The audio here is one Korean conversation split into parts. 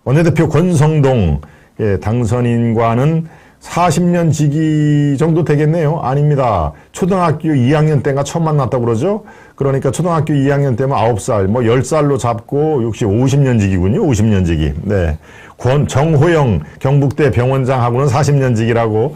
원내대표 권성동 당선인과는 40년 지기 정도 되겠네요. 아닙니다. 초등학교 2학년 때인가 처음 만났다고 그러죠. 그러니까 초등학교 2학년 때면 9살, 뭐 10살로 잡고 역시 50년 지기군요. 50년 지기. 네. 정호영 경북대 병원장하고는 40년 지기라고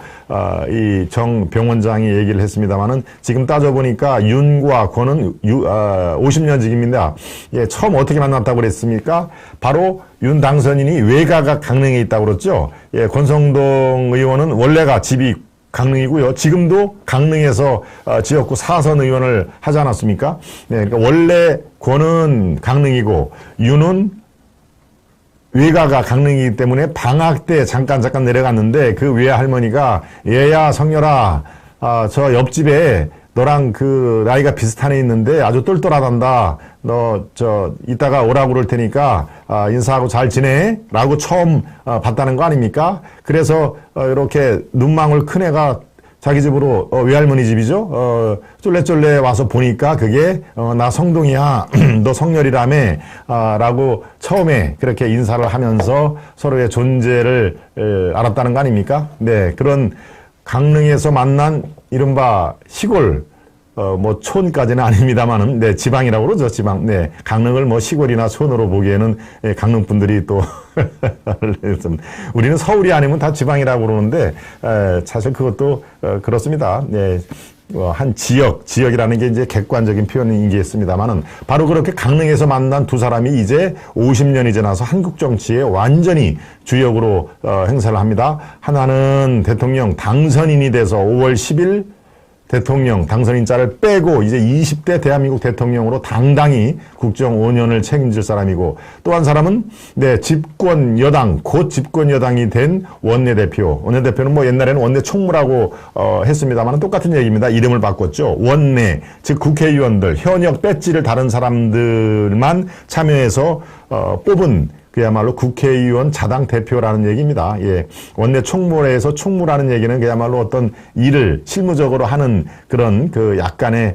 이 정 병원장이 얘기를 했습니다만은 지금 따져보니까 윤과 권은 50년 지기입니다. 예, 처음 어떻게 만났다고 그랬습니까? 바로 윤 당선인이 외가가 강릉에 있다고 그랬죠. 예, 권성동 의원은 원래가 집이 강릉이고요. 지금도 강릉에서 지역구 4선 의원을 하지 않았습니까? 네, 그러니까 원래 권은 강릉이고 윤은 외가가 강릉이기 때문에 방학 때 잠깐 내려갔는데 그 외할머니가 얘야 성렬아 저 옆집에 너랑 그 나이가 비슷한 애 있는데 아주 똘똘하단다. 너 저 이따가 오라고 그럴 테니까 인사하고 잘 지내? 라고 처음 봤다는 거 아닙니까? 그래서 이렇게 눈망울 큰 애가 자기 집으로 외할머니 집이죠. 쫄래쫄래 와서 보니까 그게 나 성동이야. 너 성렬이라며 라고 처음에 그렇게 인사를 하면서 서로의 존재를 알았다는 거 아닙니까? 네, 그런 강릉에서 만난 이른바 시골 뭐 촌까지는 아닙니다만은 네, 지방이라고 그러죠. 지방. 네, 강릉을 뭐 시골이나 촌으로 보기에는 강릉 분들이 또 우리는 서울이 아니면 다 지방이라고 그러는데 사실 그것도 그렇습니다. 네. 한 지역이라는 게 이제 객관적인 표현이겠습니다만은 바로 그렇게 강릉에서 만난 두 사람이 이제 50년이 지나서 한국 정치에 완전히 주역으로 행사를 합니다. 하나는 대통령 당선인이 돼서 5월 10일 대통령 당선인자를 빼고 이제 20대 대한민국 대통령으로 당당히 국정 5년을 책임질 사람이고 또 한 사람은 네, 집권 여당, 곧 집권 여당이 된 원내대표. 원내대표는 뭐 옛날에는 원내 총무라고 했습니다만 똑같은 얘기입니다. 이름을 바꿨죠. 원내, 즉 국회의원들, 현역 배지를 다른 사람들만 참여해서 뽑은 그야말로 국회의원 자당 대표라는 얘기입니다. 예. 원내 총무에서 총무라는 얘기는 그야말로 어떤 일을 실무적으로 하는 그런 그 약간의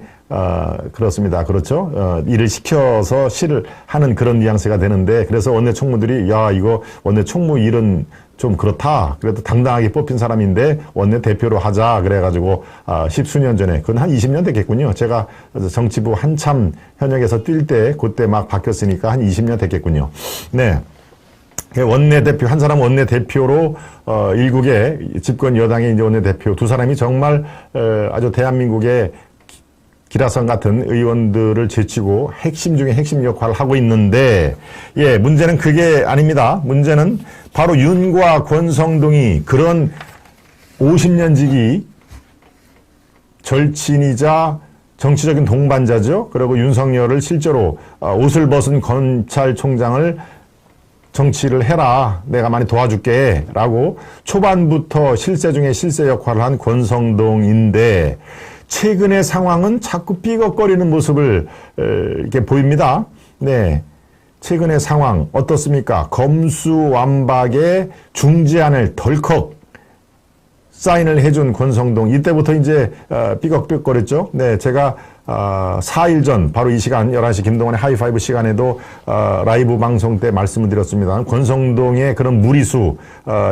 그렇습니다. 그렇죠. 일을 시켜서 실을 하는 그런 뉘앙스가 되는데 그래서 원내 총무들이 야, 이거 원내 총무 일은 좀 그렇다. 그래도 당당하게 뽑힌 사람인데 원내 대표로 하자. 그래가지고 십수년 전에 그건 한 20년 됐겠군요. 제가 정치부 한참 현역에서 뛸 때 그때 막 바뀌었으니까 한 20년 됐겠군요. 네. 원내대표, 한 사람 원내대표로, 일국의 집권 여당의 이제 원내대표 두 사람이 정말, 아주 대한민국의 기라성 같은 의원들을 제치고 핵심 중에 핵심 역할을 하고 있는데, 예, 문제는 그게 아닙니다. 문제는 바로 윤과 권성동이 그런 50년 지기 절친이자 정치적인 동반자죠. 그리고 윤석열을 실제로 옷을 벗은 검찰총장을 정치를 해라. 내가 많이 도와줄게. 라고 초반부터 실세 중에 실세 역할을 한 권성동인데 최근의 상황은 자꾸 삐걱거리는 모습을 이렇게 보입니다. 네. 최근의 상황 어떻습니까? 검수완박의 중재안을 덜컥 사인을 해준 권성동. 이때부터 이제 삐걱삐걱거렸죠. 네, 제가 4일 전 바로 이 시간 11시 김동완의 하이파이브 시간에도 라이브 방송 때 말씀을 드렸습니다. 권성동의 그런 무리수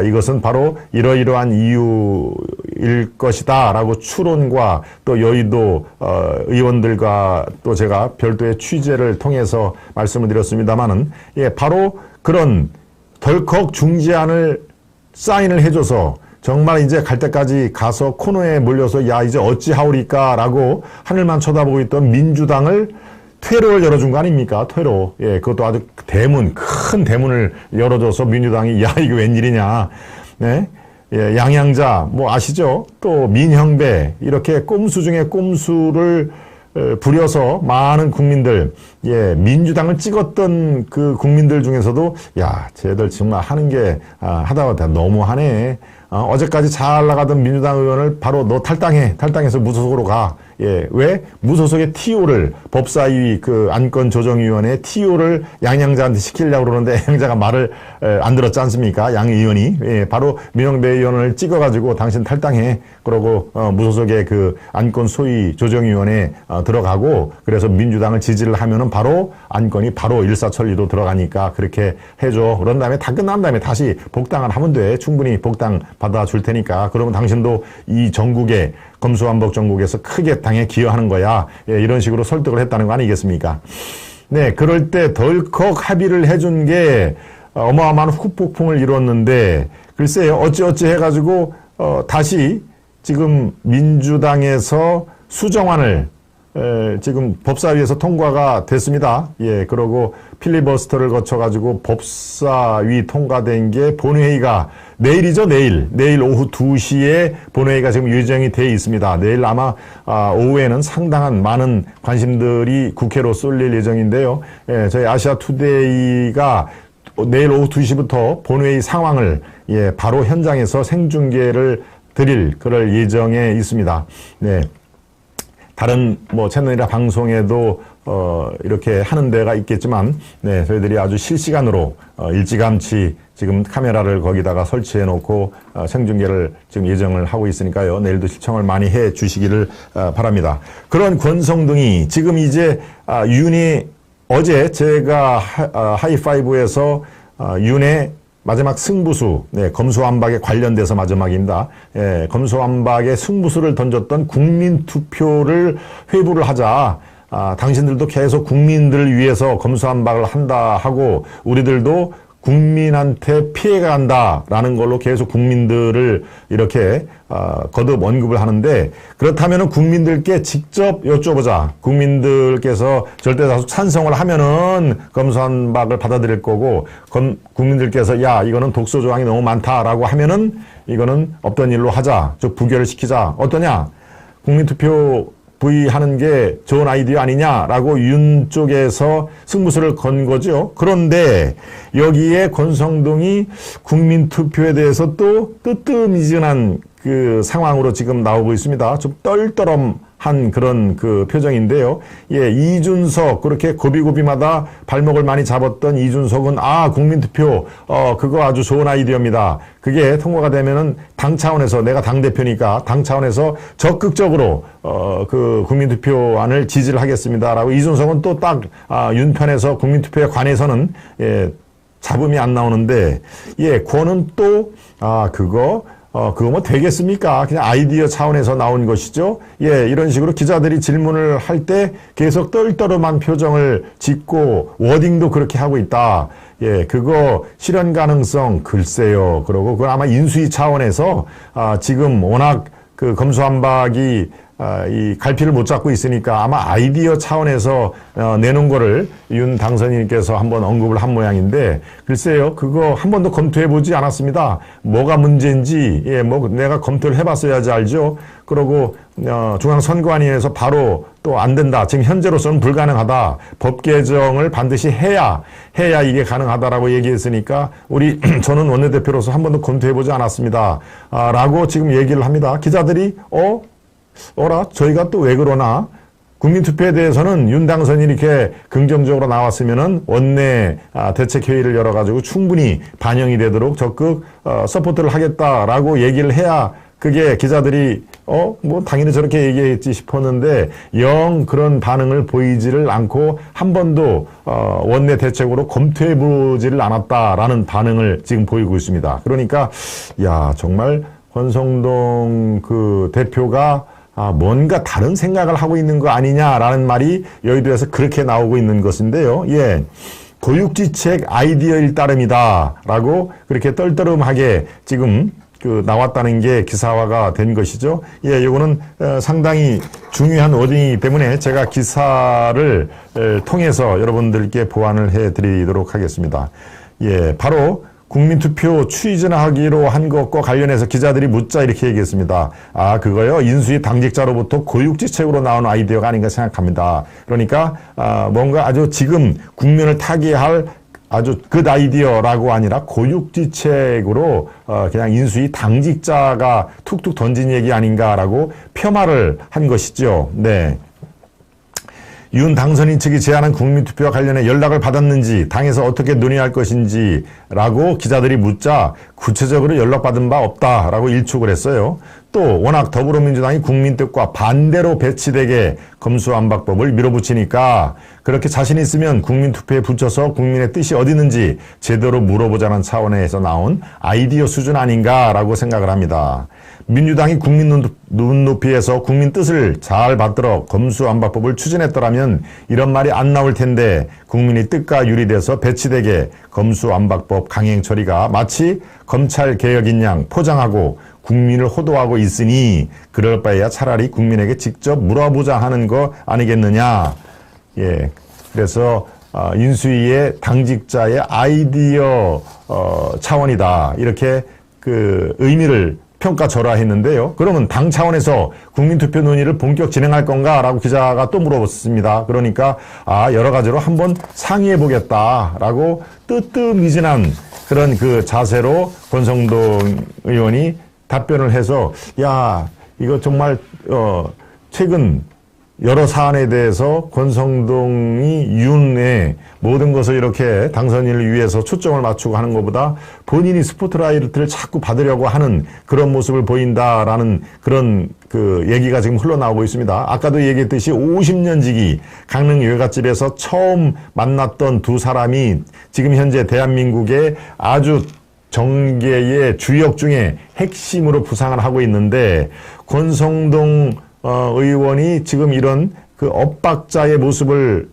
이것은 바로 이러이러한 이유일 것이다 라고 추론과 또 여의도 의원들과 또 제가 별도의 취재를 통해서 말씀을 드렸습니다마는 예, 바로 그런 덜컥 중재안을 사인을 해줘서 정말 이제 갈 때까지 가서 코너에 몰려서 야 이제 어찌하오리까 라고 하늘만 쳐다보고 있던 민주당을 퇴로를 열어준 거 아닙니까? 퇴로. 예, 그것도 아주 큰 대문을 열어줘서 민주당이 야 이게 웬일이냐. 네. 예, 양양자 뭐 아시죠? 또 민형배 이렇게 꼼수 중에 꼼수를 부려서 많은 국민들, 예, 민주당을 찍었던 그 국민들 중에서도 야 쟤들 정말 하는 게 하다가 너무하네. 어제까지 잘 나가던 민주당 의원을 바로 너 탈당해서 무소속으로 가. 예, 왜? 무소속의 TO를, 법사위 그 안건조정위원회 TO를 양양자한테 시키려고 그러는데 양양자가 말을 안 들었지 않습니까? 양 의원이. 예, 바로 민영배 의원을 찍어가지고 당신 탈당해. 그러고, 무소속의 그 안건 소위 조정위원회에 들어가고, 그래서 민주당을 지지를 하면은 바로 안건이 바로 일사천리로 들어가니까 그렇게 해줘. 그런 다음에 다 끝난 다음에 다시 복당을 하면 돼. 충분히 복당 받아줄 테니까. 그러면 당신도 이 전국에 검수완박 전국에서 크게 당에 기여하는 거야. 예, 이런 식으로 설득을 했다는 거 아니겠습니까? 네, 그럴 때 덜컥 합의를 해준 게 어마어마한 후폭풍을 이뤘는데 글쎄요, 어찌어찌 해가지고 다시 지금 민주당에서 수정안을 지금 법사위에서 통과가 됐습니다. 예, 그러고 필리버스터를 거쳐가지고 법사위 통과된 게 본회의가 내일이죠, 내일 오후 2시에 본회의가 지금 예정이 돼 있습니다. 내일 아마 오후에는 상당한 많은 관심들이 국회로 쏠릴 예정인데요. 예, 저희 아시아투데이가 내일 오후 2시부터 본회의 상황을 예, 바로 현장에서 생중계를 드릴 그럴 예정에 있습니다. 네. 다른 뭐 채널이나 방송에도 이렇게 하는 데가 있겠지만 네, 저희들이 아주 실시간으로 일찌감치 지금 카메라를 거기다가 설치해 놓고 생중계를 지금 예정을 하고 있으니까요. 내일도 시청을 많이 해 주시기를 바랍니다. 그런 권성동이 지금 이제 윤이 어제 제가 하이파이브에서 윤의 마지막 승부수, 네, 검수완박에 관련돼서 마지막입니다. 예, 검수완박에 승부수를 던졌던 국민투표를 회부를 하자. 당신들도 계속 국민들을 위해서 검수완박을 한다 하고 우리들도 국민한테 피해가 간다라는 걸로 계속 국민들을 이렇게 거듭 언급을 하는데 그렇다면은 국민들께 직접 여쭤보자. 국민들께서 절대다수 찬성을 하면은 검수완박을 받아들일 거고 국민들께서 야 이거는 독소 조항이 너무 많다라고 하면은 이거는 없던 일로 하자. 즉 부결을 시키자. 어떠냐? 국민투표 부의하는 게 좋은 아이디어 아니냐라고 윤 쪽에서 승부수를 건 거죠. 그런데 여기에 권성동이 국민투표에 대해서 또 뜨뜻미진한 그 상황으로 지금 나오고 있습니다. 좀 떨떠름한 그런 그 표정인데요. 예, 이준석 그렇게 고비고비마다 발목을 많이 잡았던 이준석은 국민투표 그거 아주 좋은 아이디어입니다. 그게 통과가 되면은 당 차원에서 내가 당 대표니까 당 차원에서 적극적으로 그 국민투표안을 지지를 하겠습니다라고 이준석은 또 딱 윤 편에서 국민투표에 관해서는 예, 잡음이 안 나오는데 예, 권은 또 그거 뭐 되겠습니까? 그냥 아이디어 차원에서 나온 것이죠. 예, 이런 식으로 기자들이 질문을 할 때 계속 떨떠름한 표정을 짓고 워딩도 그렇게 하고 있다. 예, 그거 실현 가능성 글쎄요. 그러고 그건 아마 인수위 차원에서 지금 워낙 그 검수완박이 이 갈피를 못 잡고 있으니까 아마 아이디어 차원에서 내놓은 거를 윤 당선인께서 한번 언급을 한 모양인데 글쎄요 그거 한 번도 검토해보지 않았습니다. 뭐가 문제인지 예, 뭐 내가 검토를 해봤어야지 알죠. 그러고 중앙선관위에서 바로 또 안 된다. 지금 현재로서는 불가능하다. 법 개정을 반드시 해야 이게 가능하다라고 얘기했으니까 저는 원내대표로서 한 번도 검토해보지 않았습니다. 라고 지금 얘기를 합니다. 기자들이 저희가 또 왜 그러나? 국민투표에 대해서는 윤 당선인이 이렇게 긍정적으로 나왔으면은 원내 대책회의를 열어가지고 충분히 반영이 되도록 적극 서포트를 하겠다라고 얘기를 해야 그게 기자들이 뭐 당연히 저렇게 얘기했지 싶었는데 영 그런 반응을 보이지를 않고 한 번도 원내 대책으로 검토해보지를 않았다라는 반응을 지금 보이고 있습니다. 그러니까 야 정말 권성동 그 대표가 뭔가 다른 생각을 하고 있는 거 아니냐라는 말이 여의도에서 그렇게 나오고 있는 것인데요. 예. 고육지책 아이디어일 따름이다라고 그렇게 떨떠름하게 지금 나왔다는 게 기사화가 된 것이죠. 예, 요거는 상당히 중요한 워딩이기 때문에 제가 기사를 통해서 여러분들께 보완을 해 드리도록 하겠습니다. 예, 바로 국민투표 추진하기로 한 것과 관련해서 기자들이 묻자 이렇게 얘기했습니다. 그거요. 인수위 당직자로부터 고육지책으로 나온 아이디어가 아닌가 생각합니다. 그러니까 뭔가 아주 지금 국면을 타개할 아주 굿 아이디어라고 아니라 고육지책으로 그냥 인수위 당직자가 툭툭 던진 얘기 아닌가라고 폄하를 한 것이죠. 네. 윤 당선인 측이 제안한 국민투표와 관련해 연락을 받았는지, 당에서 어떻게 논의할 것인지라고 기자들이 묻자 구체적으로 연락받은 바 없다라고 일축을 했어요. 또 워낙 더불어민주당이 국민 뜻과 반대로 배치되게 검수완박법을 밀어붙이니까 그렇게 자신 있으면 국민투표에 붙여서 국민의 뜻이 어디 있는지 제대로 물어보자는 차원에서 나온 아이디어 수준 아닌가라고 생각을 합니다. 민주당이 국민 눈높이에서 국민 뜻을 잘 받들어 검수완박법을 추진했더라면 이런 말이 안 나올 텐데, 국민의 뜻과 유리돼서 배치되게 검수완박법 강행 처리가 마치 검찰개혁인 양 포장하고 국민을 호도하고 있으니 그럴 바에야 차라리 국민에게 직접 물어보자 하는 거 아니겠느냐. 예. 그래서 인수위의 당직자의 아이디어 차원이다, 이렇게 그 의미를 평가절하했는데요. 그러면 당 차원에서 국민투표 논의를 본격 진행할 건가라고 기자가 또 물어봤습니다. 그러니까 여러 가지로 한번 상의해보겠다라고 뜨뜻미진한 그런 그 자세로 권성동 의원이 답변을 해서, 야, 이거 정말 최근 여러 사안에 대해서 권성동이 윤의 모든 것을 이렇게 당선인을 위해서 초점을 맞추고 하는 것보다 본인이 스포트라이트를 자꾸 받으려고 하는 그런 모습을 보인다라는 그런 그 얘기가 지금 흘러나오고 있습니다. 아까도 얘기했듯이 50년 지기 강릉 외갓집에서 처음 만났던 두 사람이 지금 현재 대한민국의 아주 정계의 주역 중에 핵심으로 부상을 하고 있는데, 권성동 의원이 지금 이런 그 엇박자의 모습을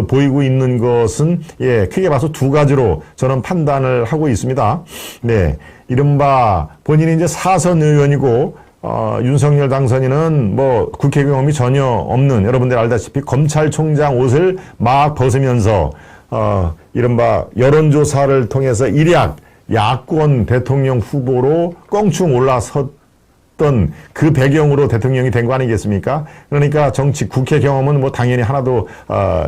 보이고 있는 것은, 예, 크게 봐서 두 가지로 저는 판단을 하고 있습니다. 네. 이른바 본인이 이제 사선 의원이고, 윤석열 당선인은 뭐 국회 경험이 전혀 없는, 여러분들 알다시피 검찰총장 옷을 막 벗으면서, 이른바 여론조사를 통해서 일약 야권 대통령 후보로 껑충 올라섰던 그 배경으로 대통령이 된 거 아니겠습니까? 그러니까 정치 국회 경험은 뭐 당연히 하나도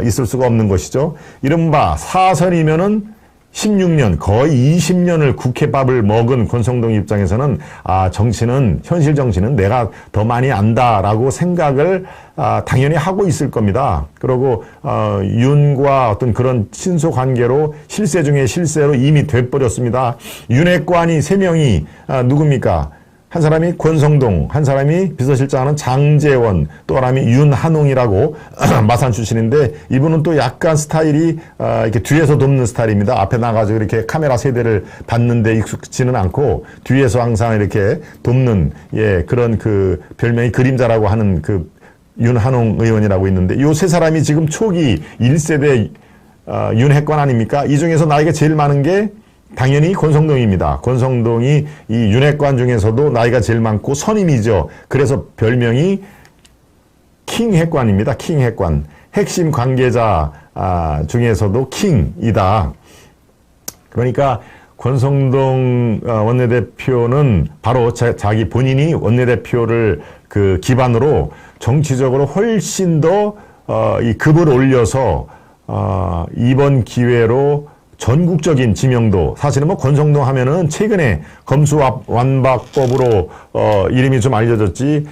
있을 수가 없는 것이죠. 이른바 사선이면은 16년, 거의 20년을 국회밥을 먹은 권성동 입장에서는 정치는, 현실 정치는 내가 더 많이 안다라고 생각을 당연히 하고 있을 겁니다. 그리고 윤과 어떤 그런 친소 관계로 실세 중에 실세로 이미 돼버렸습니다. 윤핵관이 3명이 누굽니까? 한 사람이 권성동, 한 사람이 비서실장하는 장제원, 또 한 사람이 윤한홍이라고 마산 출신인데, 이분은 또 약간 스타일이 이렇게 뒤에서 돕는 스타일입니다. 앞에 나가서 이렇게 카메라 세대를 받는데 익숙지는 않고 뒤에서 항상 이렇게 돕는, 예, 그런 그 별명이 그림자라고 하는 그 윤한홍 의원이라고 있는데, 이 세 사람이 지금 초기 1세대 윤핵관 아닙니까? 이 중에서 나이가 제일 많은 게 당연히 권성동입니다. 권성동이 이 윤핵관 중에서도 나이가 제일 많고 선임이죠. 그래서 별명이 킹핵관입니다. 킹핵관. 핵심 관계자 중에서도 킹이다. 그러니까 권성동 원내대표는 바로 자기 본인이 원내대표를 그 기반으로 정치적으로 훨씬 더 이 급을 올려서 이번 기회로 전국적인 지명도, 사실은 뭐 권성동 하면은 최근에 검수완박법으로 이름이 좀 알려졌지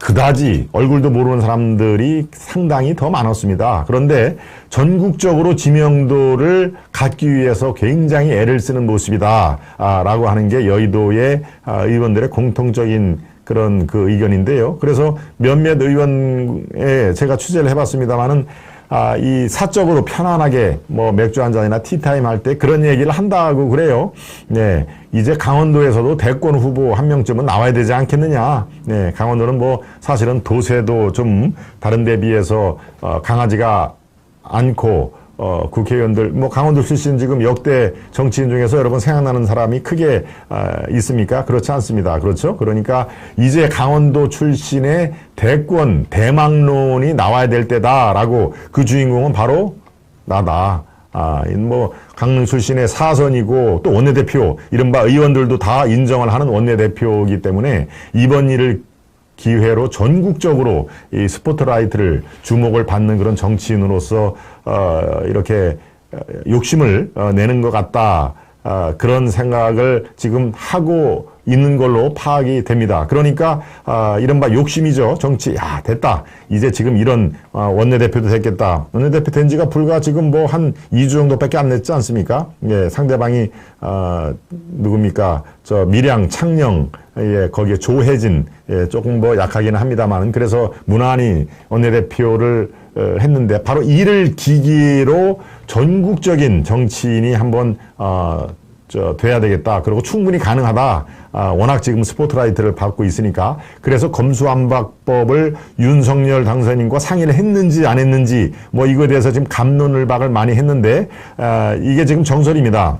그다지 얼굴도 모르는 사람들이 상당히 더 많았습니다. 그런데 전국적으로 지명도를 갖기 위해서 굉장히 애를 쓰는 모습이다 라고 하는 게 여의도의 의원들의 공통적인 그런 그 의견인데요. 그래서 몇몇 의원에 제가 취재를 해봤습니다만은 이 사적으로 편안하게 뭐 맥주 한 잔이나 티타임 할 때 그런 얘기를 한다고 그래요. 네. 이제 강원도에서도 대권 후보 한 명쯤은 나와야 되지 않겠느냐. 네. 강원도는 뭐 사실은 도세도 좀 다른 데 비해서 강하지가 않고 국회의원들, 뭐 강원도 출신 지금 역대 정치인 중에서 여러분 생각나는 사람이 크게 있습니까? 그렇지 않습니다. 그렇죠? 그러니까 이제 강원도 출신의 대권 대망론이 나와야 될 때다라고, 그 주인공은 바로 나다. 뭐 강릉 출신의 사선이고 또 원내대표, 이른바 의원들도 다 인정을 하는 원내대표이기 때문에 이번 일을 기회로 전국적으로 이 스포트라이트를 주목을 받는 그런 정치인으로서 이렇게 욕심을 내는 것 같다. 그런 생각을 지금 하고 있는 걸로 파악이 됩니다. 그러니까 이른바 욕심이죠. 정치. 야, 됐다. 이제 지금 이런 원내대표도 됐겠다. 원내대표 된 지가 불과 지금 뭐 한 2주 정도밖에 안 됐지 않습니까? 예, 상대방이 누굽니까? 저 밀양, 창녕, 예, 거기에 조혜진, 예, 조금 뭐 약하기는 합니다만, 그래서 무난히 원내대표를 했는데, 바로 이를 계기로 전국적인 정치인이 한번 돼야 되겠다. 그리고 충분히 가능하다. 워낙 지금 스포트라이트를 받고 있으니까. 그래서 검수완박법을 윤석열 당선인과 상의를 했는지 안 했는지, 뭐 이거에 대해서 지금 갑론을박을 많이 했는데, 이게 지금 정설입니다.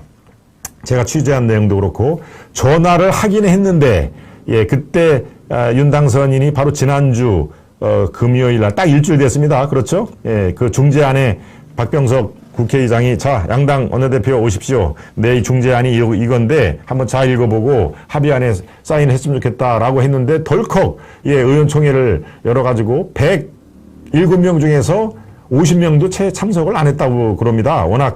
제가 취재한 내용도 그렇고, 전화를 하긴 했는데, 예, 그때 윤 당선인이 바로 지난주 금요일 날 딱 일주일 됐습니다. 그렇죠? 예, 그 중재안에 박병석 국회의장이 자, 양당 원내대표 오십시오. 내 중재안이 이건데 한번 잘 읽어보고 합의안에 사인했으면 좋겠다라고 했는데 덜컥 예, 의원총회를 열어가지고 107명 중에서 50명도 채 참석을 안 했다고 그럽니다. 워낙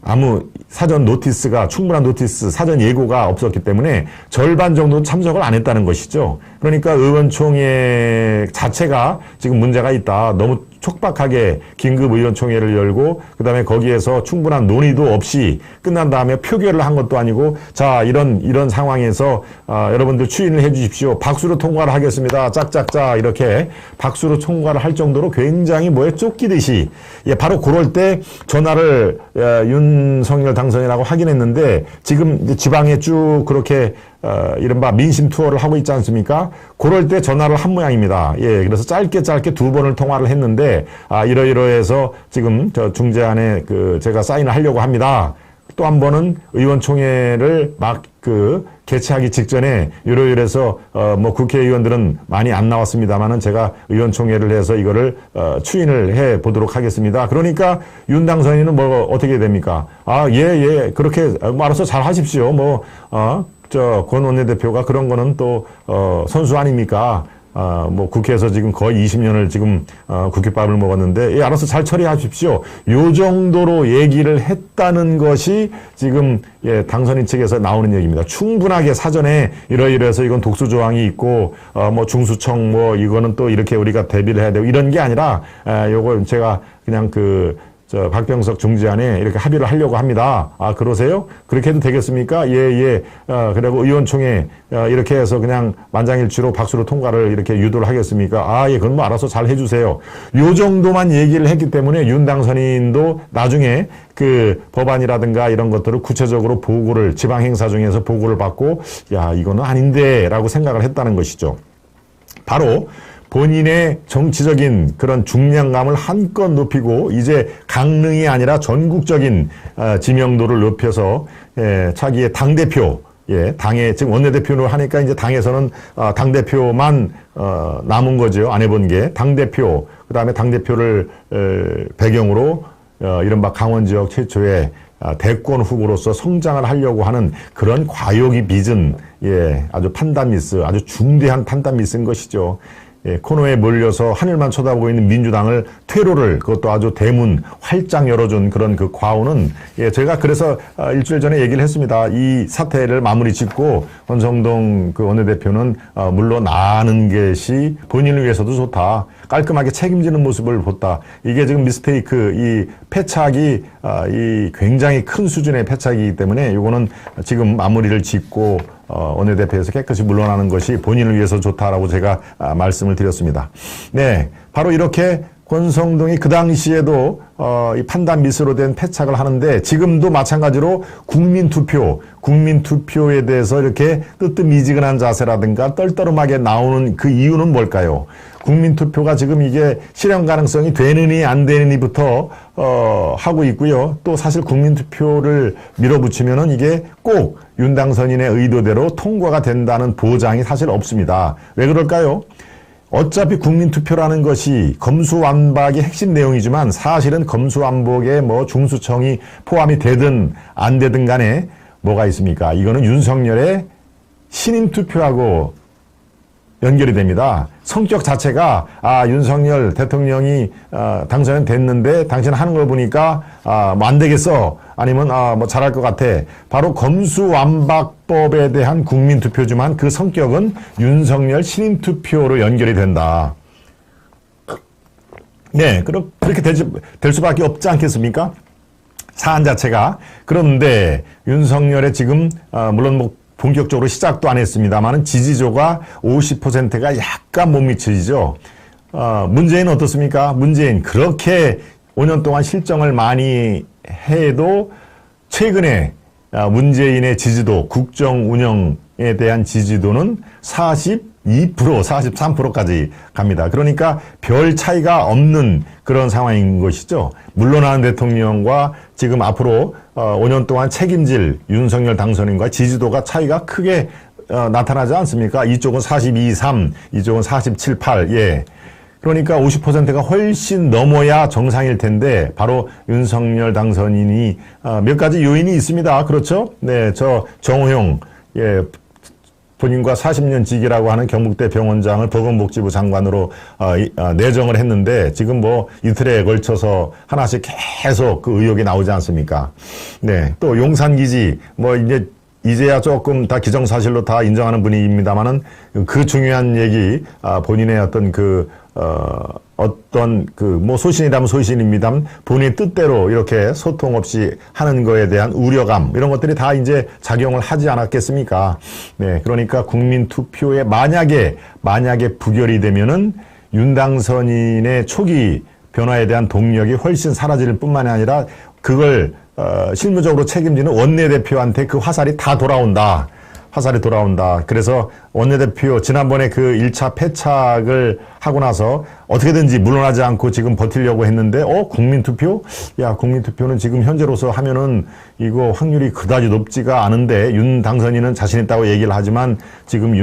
아무 사전 노티스가, 충분한 노티스, 사전 예고가 없었기 때문에 절반 정도 참석을 안 했다는 것이죠. 그러니까 의원총회 자체가 지금 문제가 있다. 너무 촉박하게 긴급 의원총회를 열고 그다음에 거기에서 충분한 논의도 없이 끝난 다음에 표결을 한 것도 아니고 자, 이런 상황에서 여러분들 추인을 해 주십시오. 박수로 통과를 하겠습니다. 짝짝짝 이렇게 박수로 통과를 할 정도로 굉장히 뭐에 쫓기듯이 예, 바로 그럴 때 전화를 윤석열 당선이라고 하긴 했는데 지금 이제 지방에 쭉 그렇게 이른바 민심 투어를 하고 있지 않습니까? 그럴 때 전화를 한 모양입니다. 예, 그래서 짧게 2번을 통화를 했는데, 이러이러해서 지금 저 중재안에 제가 사인을 하려고 합니다. 또 한 번은 의원총회를 막 개최하기 직전에 이러이러해서 뭐 국회의원들은 많이 안 나왔습니다만은 제가 의원총회를 해서 이거를 추인을 해 보도록 하겠습니다. 그러니까 윤 당선인은 뭐 어떻게 됩니까? 예, 그렇게 뭐 알아서 잘 하십시오. 권 원내대표가 그런 거는 또 선수 아닙니까? 뭐 국회에서 지금 거의 20년을 지금 국회밥을 먹었는데 예, 알아서 잘 처리하십시오. 요 정도로 얘기를 했다는 것이 지금 예, 당선인 측에서 나오는 얘기입니다. 충분하게 사전에 이러이러해서 이건 독수 조항이 있고 뭐 중수청 뭐 이거는 또 이렇게 우리가 대비를 해야 되고 이런 게 아니라 요걸 제가 그냥 박병석 중재안에 이렇게 합의를 하려고 합니다. 그러세요? 그렇게 해도 되겠습니까? 예. 그리고 의원총회, 이렇게 해서 그냥 만장일치로 박수로 통과를 이렇게 유도를 하겠습니까? 예, 그건 뭐 알아서 잘 해주세요. 요 정도만 얘기를 했기 때문에 윤 당선인도 나중에 법안이라든가 이런 것들을 구체적으로 지방 행사 중에서 보고를 받고, 야, 이거는 아닌데, 라고 생각을 했다는 것이죠. 바로, 본인의 정치적인 그런 중량감을 한껏 높이고 이제 강릉이 아니라 전국적인 지명도를 높여서 자기의 당대표, 당의 지금 원내대표로 하니까 이제 당에서는 당대표만 남은 거죠. 안 해본 게 당대표, 그다음에 당대표를 배경으로 이른바 강원 지역 최초의 대권 후보로서 성장을 하려고 하는 그런 과욕이 빚은 아주 판단 미스, 아주 중대한 판단 미스인 것이죠. 예, 코너에 몰려서 하늘만 쳐다보고 있는 민주당을 퇴로를 그것도 아주 대문 활짝 열어준 그런 과오는 제가 그래서 일주일 전에 얘기를 했습니다. 이 사태를 마무리 짓고 권성동 원내대표는 물러나는 것이 본인을 위해서도 좋다. 깔끔하게 책임지는 모습을 봤다. 이게 지금 미스테이크, 이 패착이 이 굉장히 큰 수준의 패착이기 때문에 이거는 지금 마무리를 짓고 원내대표에서 깨끗이 물러나는 것이 본인을 위해서 좋다라고 제가 말씀을 드렸습니다. 네, 바로 이렇게 권성동이 그 당시에도 이 판단 미스로 된 패착을 하는데 지금도 마찬가지로 국민투표에 대해서 이렇게 뜨뜻미지근한 자세라든가 떨떠름하게 나오는 그 이유는 뭘까요? 국민투표가 지금 이게 실현 가능성이 되느니 안 되느니부터 하고 있고요. 또 사실 국민투표를 밀어붙이면은 이게 꼭 윤 당선인의 의도대로 통과가 된다는 보장이 사실 없습니다. 왜 그럴까요? 어차피 국민투표라는 것이 검수완박의 핵심 내용이지만 사실은 검수완박에 뭐 중수청이 포함이 되든 안 되든 간에 뭐가 있습니까? 이거는 윤석열의 신임투표하고 연결이 됩니다. 성격 자체가 윤석열 대통령이 당선이 됐는데 당신 하는 걸 보니까 뭐 안 되겠어 아니면 뭐 잘할 것 같아. 바로 검수완박법에 대한 국민투표지만 그 성격은 윤석열 신임투표로 연결이 된다. 네, 그렇게 될 수밖에 없지 않겠습니까? 사안 자체가. 그런데 윤석열의 지금 물론 뭐 본격적으로 시작도 안 했습니다만은 지지조가 50%가 약간 못 미치죠. 문재인은 어떻습니까? 문재인 그렇게 5년 동안 실정을 많이 해도 최근에 문재인의 지지도, 국정 운영에 대한 지지도는 42%, 43%까지 갑니다. 그러니까 별 차이가 없는 그런 상황인 것이죠. 물러나는 대통령과 지금 앞으로 5년 동안 책임질 윤석열 당선인과 지지도가 차이가 크게 나타나지 않습니까? 이쪽은 42, 3, 이쪽은 47, 8, 예. 그러니까 50%가 훨씬 넘어야 정상일 텐데 바로 윤석열 당선인이 몇 가지 요인이 있습니다. 그렇죠? 네, 저 정호영 예, 본인과 40년 직이라고 하는 경북대 병원장을 보건복지부 장관으로 내정을 했는데 지금 뭐 이틀에 걸쳐서 하나씩 계속 그 의혹이 나오지 않습니까? 네, 또 용산기지 뭐 이제야 조금 다 기정사실로 다 인정하는 분위기입니다만은 그 중요한 얘기 본인의 어떤 뭐 소신이라면 소신입니다만 본인의 뜻대로 이렇게 소통 없이 하는 거에 대한 우려감 이런 것들이 다 이제 작용을 하지 않았겠습니까? 네, 그러니까 국민 투표에 만약에 부결이 되면은 윤 당선인의 초기 변화에 대한 동력이 훨씬 사라질 뿐만이 아니라 그걸 실무적으로 책임지는 원내대표한테 그 화살이 다 돌아온다. 그래서 원내대표 지난번에 그 1차 패착을 하고 나서 어떻게든지 물러나지 않고 지금 버티려고 했는데 국민투표? 야, 국민투표는 지금 현재로서 하면은 이거 확률이 그다지 높지가 않은데 윤 당선인은 자신 있다고 얘기를 하지만 지금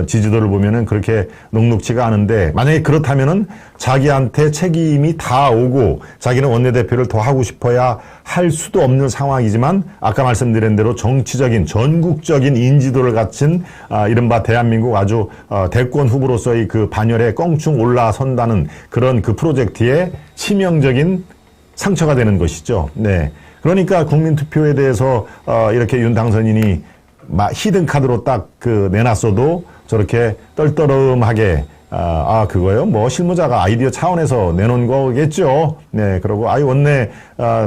지지도를 보면은 그렇게 녹록치가 않은데 만약에 그렇다면은 자기한테 책임이 다 오고 자기는 원내대표를 더 하고 싶어야 할 수도 없는 상황이지만 아까 말씀드린 대로 정치적인 전국적인 인지도를 갖춘 이른바 대한민국 아주 대권 후보로서의 그 반열에 껑충 올라선다는 그런 그 프로젝트에 치명적인 상처가 되는 것이죠. 네. 그러니까 국민투표에 대해서 이렇게 윤 당선인이 히든카드로 딱 내놨어도 저렇게 떨떠름하게 그거요? 뭐, 실무자가 아이디어 차원에서 내놓은 거겠죠. 네, 그러고, 원내,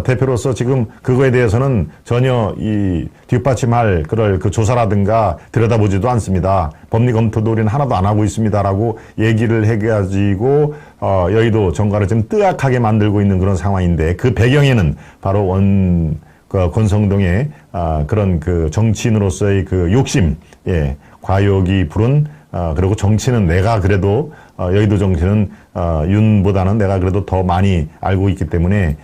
대표로서 지금 그거에 대해서는 전혀 뒷받침할 그 조사라든가 들여다보지도 않습니다. 법리 검토도 우리는 하나도 안 하고 있습니다라고 얘기를 해가지고, 여의도 정가를 좀 뜨악하게 만들고 있는 그런 상황인데, 그 배경에는 바로 권성동의, 그런 정치인으로서의 욕심, 예, 과욕이 부른 그리고 정치는 내가 그래도 여의도 정치는 윤보다는 내가 그래도 더 많이 알고 있기 때문에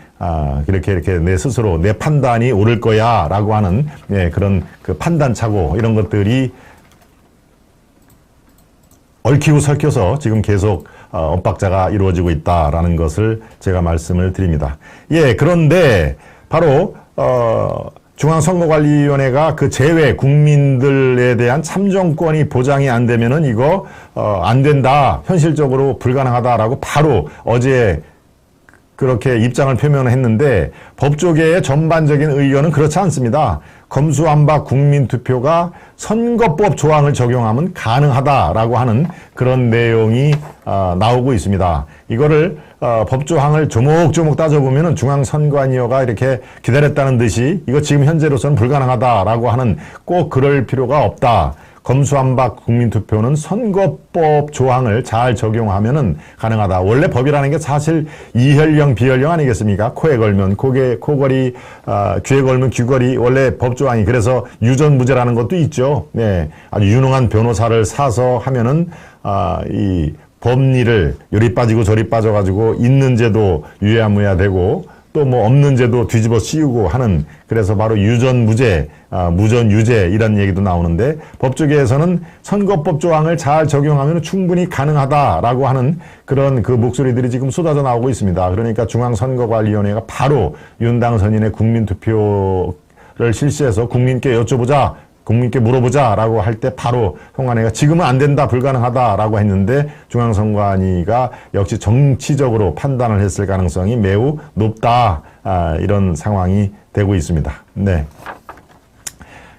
이렇게 내 스스로 내 판단이 옳을 거야라고 하는 그런 판단착오 이런 것들이 얽히고 설켜서 지금 계속 엇박자가 이루어지고 있다라는 것을 제가 말씀을 드립니다. 예, 그런데 바로 중앙선거관리위원회가 그 제외 국민들에 대한 참정권이 보장이 안 되면은 이거 안 된다. 현실적으로 불가능하다라고 바로 어제 그렇게 입장을 표명을 했는데 법조계의 전반적인 의견은 그렇지 않습니다. 검수완박 국민투표가 선거법 조항을 적용하면 가능하다라고 하는 그런 내용이 나오고 있습니다. 이거를 법조항을 조목조목 따져보면 중앙선관위가 이렇게 기다렸다는 듯이 이거 지금 현재로서는 불가능하다라고 하는 꼭 그럴 필요가 없다. 검수완박 국민투표는 선거법 조항을 잘 적용하면은 가능하다. 원래 법이라는 게 사실 이혈령 비혈령 아니겠습니까? 코에 걸면 코걸이, 귀에 걸면 귀걸이 원래 법 조항이 그래서 유전무죄라는 것도 있죠. 네, 아주 유능한 변호사를 사서 하면은 이 법리를 요리 빠지고 저리 빠져가지고 있는 죄도 유야무야 되고 또 뭐 없는 죄도 뒤집어 씌우고 하는 그래서 바로 유전무죄, 무전유죄 이런 얘기도 나오는데 법조계에서는 선거법 조항을 잘 적용하면 충분히 가능하다라고 하는 그런 목소리들이 지금 쏟아져 나오고 있습니다. 그러니까 중앙선거관리위원회가 바로 윤 당선인의 국민투표를 실시해서 국민께 여쭤보자. 국민께 물어보자라고 할 때 바로 송관회가 지금은 안 된다, 불가능하다라고 했는데 중앙선관위가 역시 정치적으로 판단을 했을 가능성이 매우 높다. 이런 상황이 되고 있습니다. 네.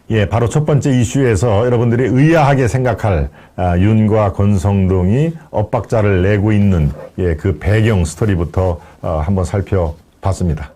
예, 바로 첫 번째 이슈에서 여러분들이 의아하게 생각할 윤과 권성동이 엇박자를 내고 있는 그 배경 스토리부터 한번 살펴봤습니다.